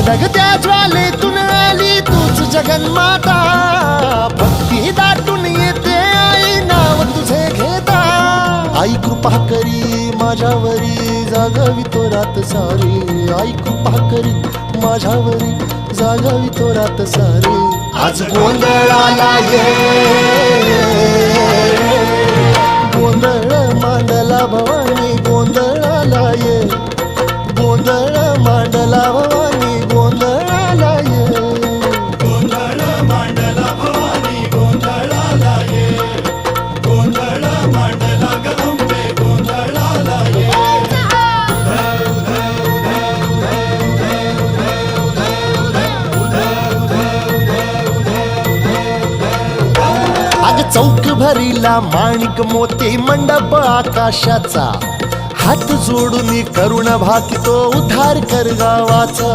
जगत्या ज्वालेतून आली तूच जगन्माता, भक्ती दाटून येते आई नाव तुझे घेता. आई कृपा करी माझ्यावरी जागावी तो रात सारी, आई कृपा करी माझ्यावरी जागावी तो रात सारी. आज गोंधळाला ये, गोंधळ मांडला भवानी गोंधळाला ये, गोंधळ मांडला भवानी गोंधळाला ये. गोंधळ मांडला भवानी गोंधळाला ये, गोंधळ मांडला गंबे गोंधळाला ये. अग चौक भरीला माणिक मोती मंडप आकाशाचा, हात जोडून करुण भाकितो उद्धार कर गावाचा.